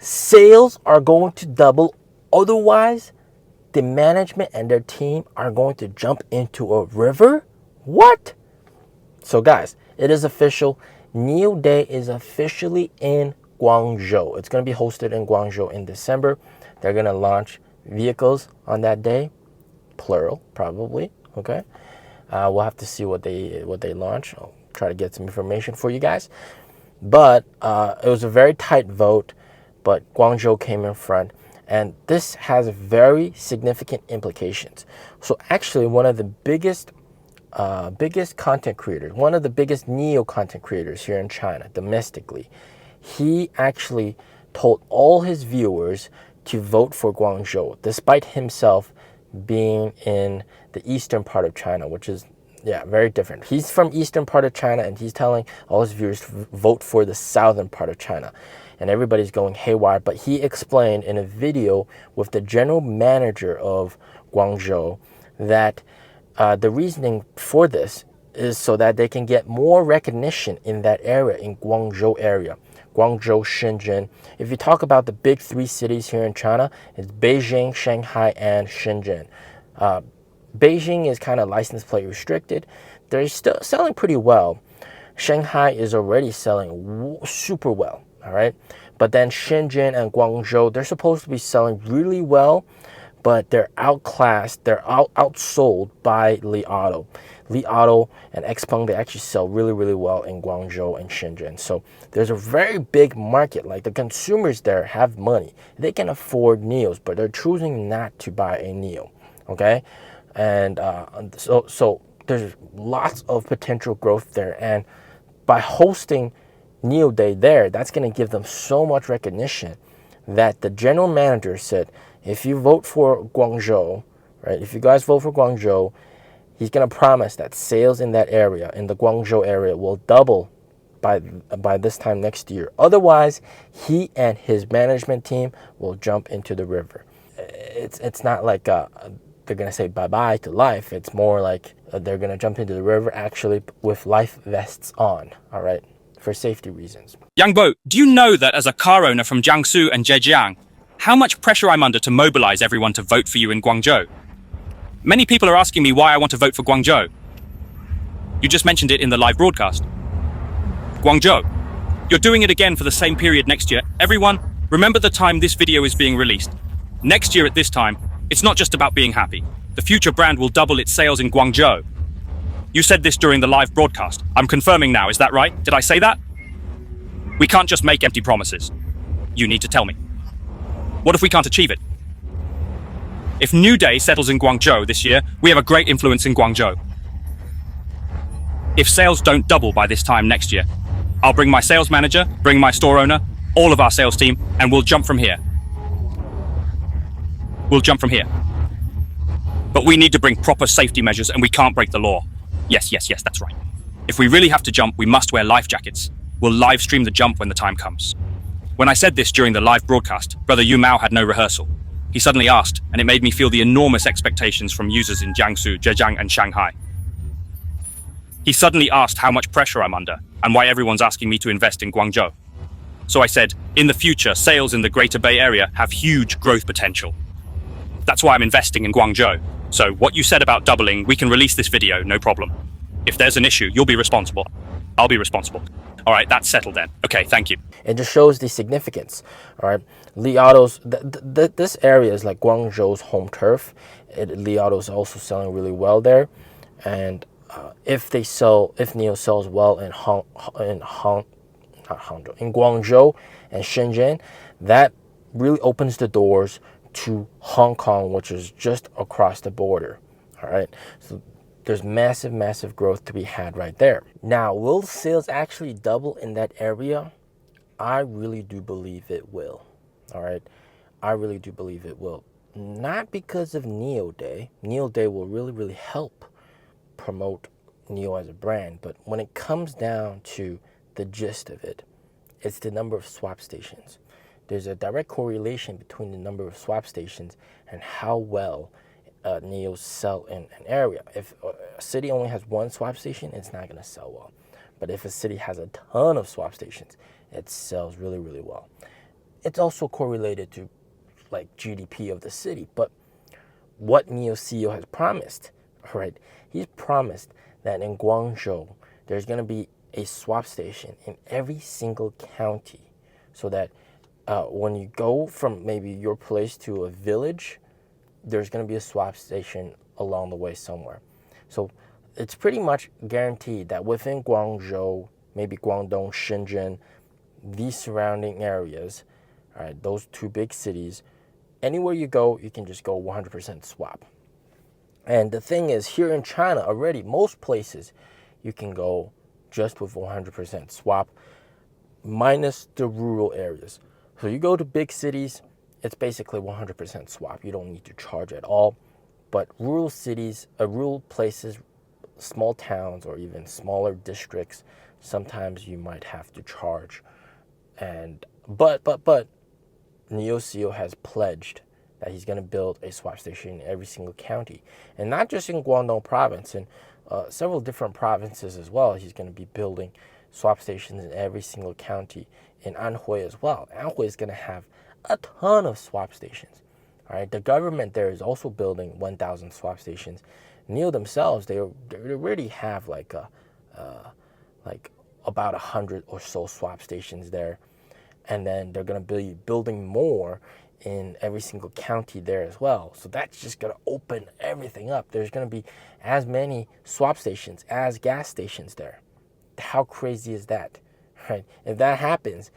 Sales are going to double. Otherwise, the management and their team are going to jump into a river? What? So guys, it is official. NIO Day is officially in Guangzhou. It's going to be hosted in Guangzhou in December. They're going to launch vehicles on that day, plural, probably. Okay, we'll have to see what they launch. I'll try to get some information for you guys. But it was a very tight vote, but Guangzhou came in front. And this has very significant implications. So actually, one of the biggest content creators, one of the biggest NIO content creators here in China, domestically, he actually told all his viewers to vote for Guangzhou, despite himself being in the eastern part of China, which is, yeah, very different. He's from eastern part of China, and he's telling all his viewers to vote for the southern part of China. And everybody's going haywire. But he explained in a video with the general manager of Guangzhou that the reasoning for this is so that they can get more recognition in that area, in Guangzhou area. Guangzhou, Shenzhen. If you talk about the big three cities here in China, it's Beijing, Shanghai, and Shenzhen. Beijing is kind of license plate restricted. They're still selling pretty well. Shanghai is already selling super well, all right? But then Shenzhen and Guangzhou, they're supposed to be selling really well, but they're outclassed, they're outsold by Li Auto. Li Auto and Xpeng, they actually sell really, really well in Guangzhou and Shenzhen. So there's a very big market. Like, the consumers there have money. They can afford NIOs, but they're choosing not to buy a NIO, okay? And so there's lots of potential growth there. And by hosting NIO Day there, that's going to give them so much recognition that the general manager said, if you vote for Guangzhou, right, if you guys vote for Guangzhou, he's going to promise that sales in that area, in the Guangzhou area, will double by this time next year. Otherwise, he and his management team will jump into the river. It's not like they're going to say bye-bye to life. It's more like they're going to jump into the river actually with life vests on, all right, for safety reasons. Yang Bo, do you know that as a car owner from Jiangsu and Zhejiang, how much pressure I'm under to mobilize everyone to vote for you in Guangzhou? Many people are asking me why I want to vote for Guangzhou. You just mentioned it in the live broadcast. Guangzhou, you're doing it again for the same period next year. Everyone, remember the time this video is being released. Next year at this time, it's not just about being happy. The future brand will double its sales in Guangzhou. You said this during the live broadcast. I'm confirming now, is that right? Did I say that? We can't just make empty promises. You need to tell me. What if we can't achieve it? If NIO Day settles in Guangzhou this year, we have a great influence in Guangzhou. If sales don't double by this time next year, I'll bring my sales manager, bring my store owner, all of our sales team, and we'll jump from here. We'll jump from here. But we need to bring proper safety measures and we can't break the law. Yes, that's right. If we really have to jump, we must wear life jackets. We'll live stream the jump when the time comes. When I said this during the live broadcast, Brother Yu Mao had no rehearsal. He suddenly asked, and it made me feel the enormous expectations from users in Jiangsu, Zhejiang, and Shanghai. He suddenly asked how much pressure I'm under and why everyone's asking me to invest in Guangzhou. So I said, in the future, sales in the Greater Bay Area have huge growth potential. That's why I'm investing in Guangzhou. So what you said about doubling, we can release this video, no problem. If there's an issue, you'll be responsible. I'll be responsible. All right, that's settled then. Okay, thank you. It just shows the significance, all right? Li Auto's, this area is like Guangzhou's home turf. Li Auto's also selling really well there. And if NIO sells well in in Guangzhou and Shenzhen, that really opens the doors to Hong Kong, which is just across the border, all right? So there's massive growth to be had right there. Now, will sales actually double in that area? I really do believe it will, all right? I really do believe it will. Not because of NIO Day. NIO Day will really help promote NIO as a brand, but when it comes down to the gist of it, it's the number of swap stations. There's a direct correlation between the number of swap stations and how well NIOs sell in an area. If a city only has one swap station, it's not going to sell well. But if a city has a ton of swap stations, it sells really well. it's also correlated to like GDP of the city. But what NIO CEO has promised, right? He's promised that in Guangzhou, there's going to be a swap station in every single county so that when you go from maybe your place to a village, there's going to be a swap station along the way somewhere. So it's pretty much guaranteed that within Guangzhou, maybe Guangdong, Shenzhen, these surrounding areas, all right, those two big cities, anywhere you go, you can just go 100% swap. And the thing is, here in China already, most places you can go just with 100% swap, minus the rural areas. So you go to big cities, it's basically 100% swap. You don't need to charge at all. But rural cities, rural places, small towns, or even smaller districts, sometimes you might have to charge. And but NIO CEO has pledged that he's going to build a swap station in every single county, and not just in Guangdong province, in several different provinces as well. He's going to be building swap stations in every single county, in Anhui as well. Anhui is going to have a ton of swap stations. All right, the government there is also building 1,000 swap stations. NIO themselves, they already have like about 100 or so swap stations there, and then they're going to be building more in every single county there as well. So that's just going to open everything up. There's going to be as many swap stations as gas stations there. How crazy is that, right? If that happens,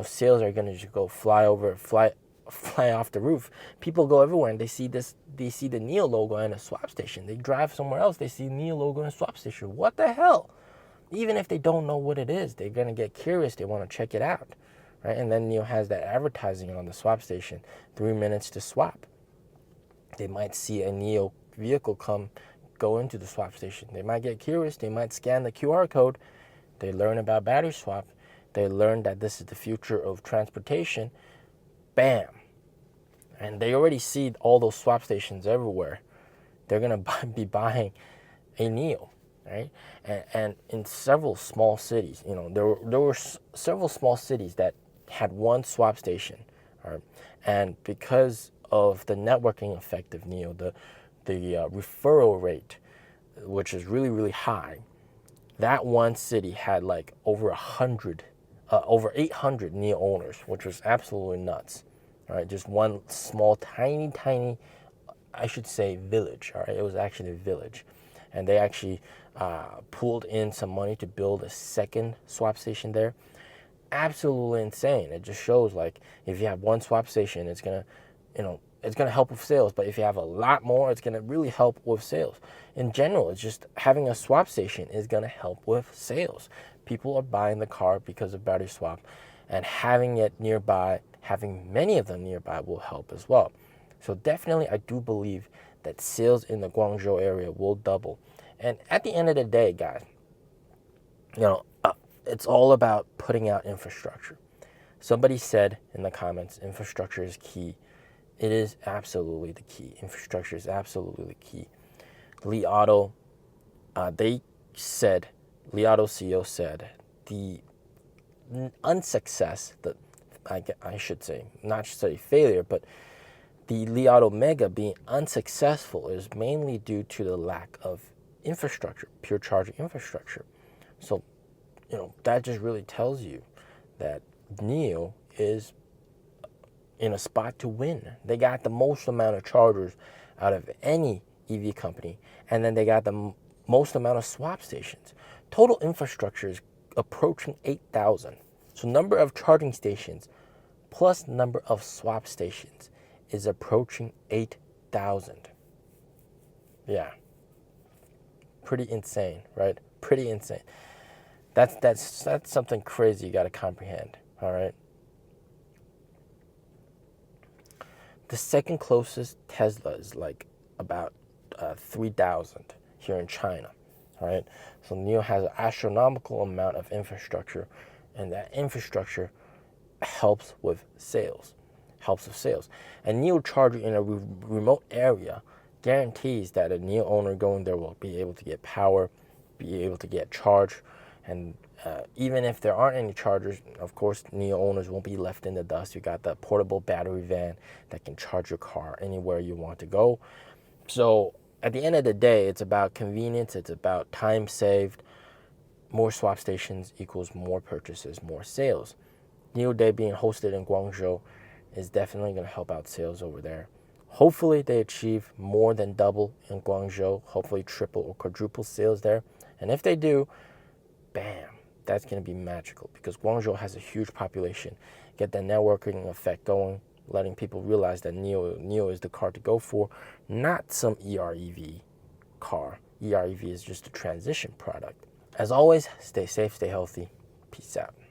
sales are going to just go fly off the roof. People go everywhere and they see the NIO logo and a swap station. They drive somewhere else, they see NIO logo and a swap station. What the hell? Even if they don't know what it is, they're going to get curious. They want to check it out, right? And then NIO has that advertising on the swap station, 3 minutes to swap. They might see a NIO vehicle go into the swap station. They might get curious. They might scan the QR code. They learn about battery swap. They learn that this is the future of transportation. Bam. And they already see all those swap stations everywhere. They're going to be buying a NIO, right? And in several small cities, there were several small cities that had one swap station, right? And because of the networking effect of NIO, the referral rate, which is really, really high, that one city had like over 800 NIO owners, which was absolutely nuts. All right, just one small, tiny, I should say, village. All right, it was actually a village, and they actually pulled in some money to build a second swap station there. Absolutely insane. It just shows like if you have one swap station, it's gonna help with sales. But if you have a lot more, it's gonna really help with sales. In general, it's just having a swap station is gonna help with sales. People are buying the car because of battery swap, and having it nearby, having many of them nearby will help as well. So definitely, I do believe that sales in the Guangzhou area will double. And at the end of the day, guys, it's all about putting out infrastructure. Somebody said in the comments, infrastructure is key. It is absolutely the key. Infrastructure is absolutely the key. Li Auto, Li Auto CEO said, the unsuccess, I should say, not say failure, but the Li Auto Mega being unsuccessful is mainly due to the lack of infrastructure, pure charging infrastructure. So, that just really tells you that NIO is in a spot to win. They got the most amount of chargers out of any EV company, and then they got the most amount of swap stations. Total infrastructure is approaching 8,000. So number of charging stations plus number of swap stations is approaching 8,000. Yeah. Pretty insane, right? Pretty insane. That's something crazy you got to comprehend, all right? The second closest Tesla is like about 3,000 here in China, all right? So NIO has an astronomical amount of infrastructure, and that infrastructure helps with sales. And NIO charger in a remote area guarantees that a NIO owner going there will be able to get power, be able to get charge, and Even if there aren't any chargers, of course, NIO owners won't be left in the dust. You got the portable battery van that can charge your car anywhere you want to go. So at the end of the day, it's about convenience. It's about time saved. More swap stations equals more purchases, more sales. NIO Day being hosted in Guangzhou is definitely going to help out sales over there. Hopefully they achieve more than double in Guangzhou, hopefully triple or quadruple sales there. And if they do, bam, that's going to be magical because Guangzhou has a huge population. Get the networking effect going, letting people realize that NIO is the car to go for, not some EREV car. EREV is just a transition product. As always, stay safe, stay healthy. Peace out.